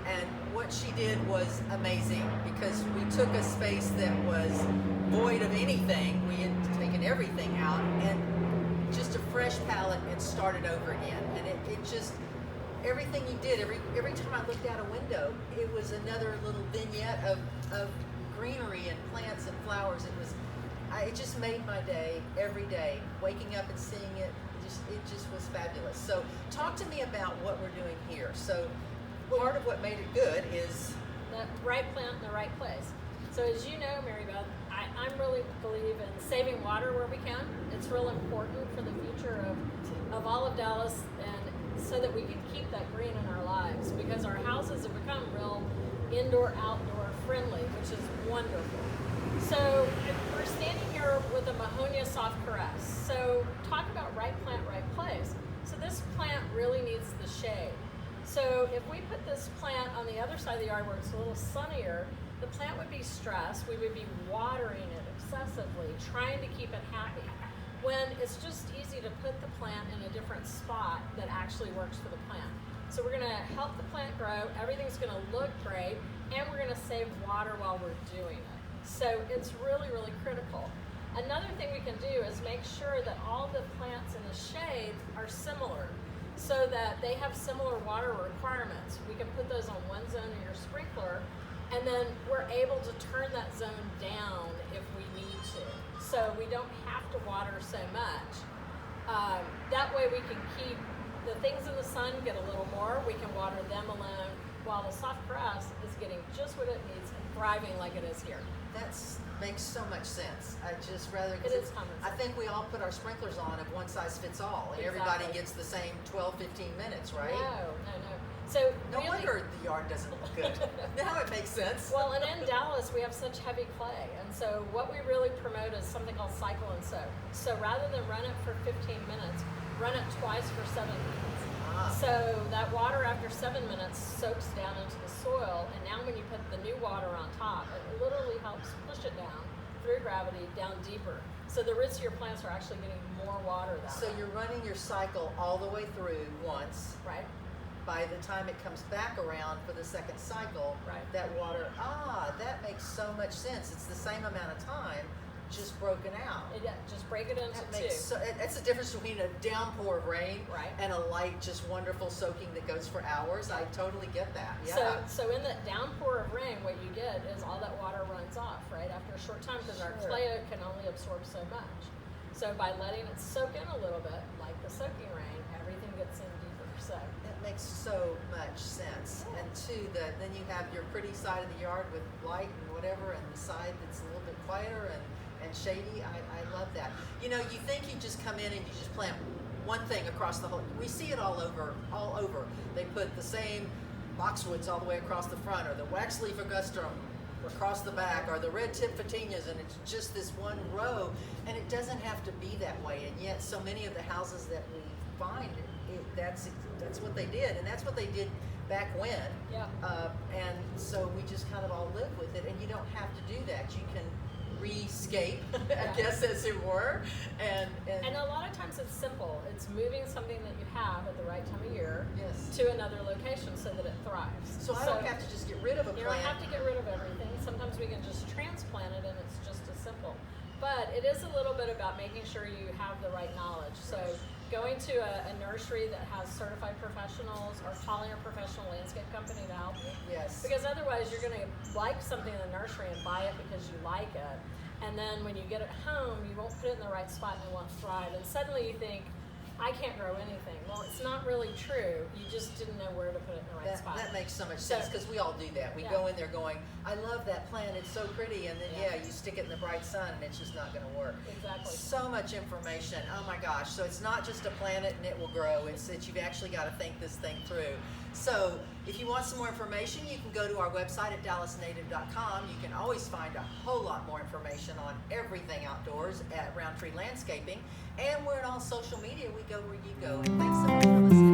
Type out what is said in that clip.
And what she did was amazing, because we took a space that was void of anything. We had taken everything out and just a fresh palette and started over again. And it just, everything you did, every time I looked out a window, it was another little vignette of greenery and plants and flowers. It just made my day every day. Waking up and seeing it, it just was fabulous. So talk to me about what we're doing here. So part of what made it good is the right plant in the right place. So as you know, Mary Beth, I really believe in saving water where we can. It's real important for the future of all of Dallas, and so that we can keep that green in our lives, because our houses have become real indoor-outdoor friendly, which is wonderful. So we're standing here with a Mahonia soft caress. So talk about right plant, right place. So this plant really needs the shade. So if we put this plant on the other side of the yard where it's a little sunnier, the plant would be stressed. We would be watering it excessively, trying to keep it happy, when it's just easy to put the plant in a different spot that actually works for the plant. So we're gonna help the plant grow, everything's gonna look great, and we're gonna save water while we're doing it. So it's really, really critical. Another thing we can do is make sure that all the plants in the shade are similar, so that they have similar water requirements. We can put those on one zone of your sprinkler, and then we're able to turn that zone down if we need to. So we don't have to water so much. That way we can keep the things in the sun, get a little more, we can water them alone, while the soft grass is getting just what it needs and thriving like it is here. That makes so much sense. I just rather, It is common I sense. think we all put our sprinklers on of one size fits all, and everybody Exactly. gets the same 12, 15 minutes, right? No. So No really, wonder the yard doesn't look good. Now it makes sense. well, and in Dallas, we have such heavy clay. And so what we really promote is something called cycle and soak. So rather than run it for 15 minutes, run it twice for 7 minutes. So that water after 7 minutes soaks down into the soil, and now when you put the new water on top, it literally helps push it down through gravity down deeper. So the roots of your plants are actually getting more water that So way. you're running your cycle all the way through once. Right? By the time it comes back around for the second cycle, Right. that water, that makes so much sense. It's the same amount of time, just broken out. Just break it into That two. makes that's the difference between a downpour of rain Right. and a light, just wonderful soaking that goes for hours. I totally get that. Yeah. So in the downpour of rain, what you get is all that water runs off, right, after a short time, because our Sure. clay can only absorb so much. So by letting it soak in a little bit, like the soaking rain, everything gets in deeper. So That makes so much sense. Yeah. And two, then you have your pretty side of the yard with light and whatever, and the side that's a little bit quieter and shady. I love that. You know, you think you just come in and you just plant one thing across the whole. We see it all over. They put the same boxwoods all the way across the front, or the waxleaf agustrum across the back, or the red tip photinias, and it's just this one row. And it doesn't have to be that way. And yet, so many of the houses that we find, that's what they did, and that's what they did back when. yeah. And so we just kind of all live with it, and you don't have to do that. You can rescape, I guess, as it were. And And a lot of times it's simple. It's moving something that you have at the right time of year yes. to another location so that it thrives. So I don't have to just get rid of a You plant. don't have to get rid of everything. Sometimes we can just transplant it, and it's just as simple. But it is a little bit about making sure you have the right knowledge. So going to a nursery that has certified professionals, or calling a professional landscape company to help you. Yes. Because otherwise you're going to like something in the nursery and buy it because you like it. And then when you get it home, you won't put it in the right spot and it won't thrive. And suddenly you think, I can't grow anything. Well, it's not really true. You just didn't know where to put it in the right spot. That makes so much sense, because we all do that. We Yeah. go in there going, I love that plant, it's so pretty, and then Yeah. you stick it in the bright sun and it's just not going to work. Exactly. So much information. Oh my gosh. So it's not just a plant it and it will grow. It's that you've actually got to think this thing through. So if you want some more information, you can go to our website at dallasnative.com. You can always find a whole lot more information on everything outdoors at Roundtree Landscaping. And we're on all social media. We go where you go. Thanks so much for listening.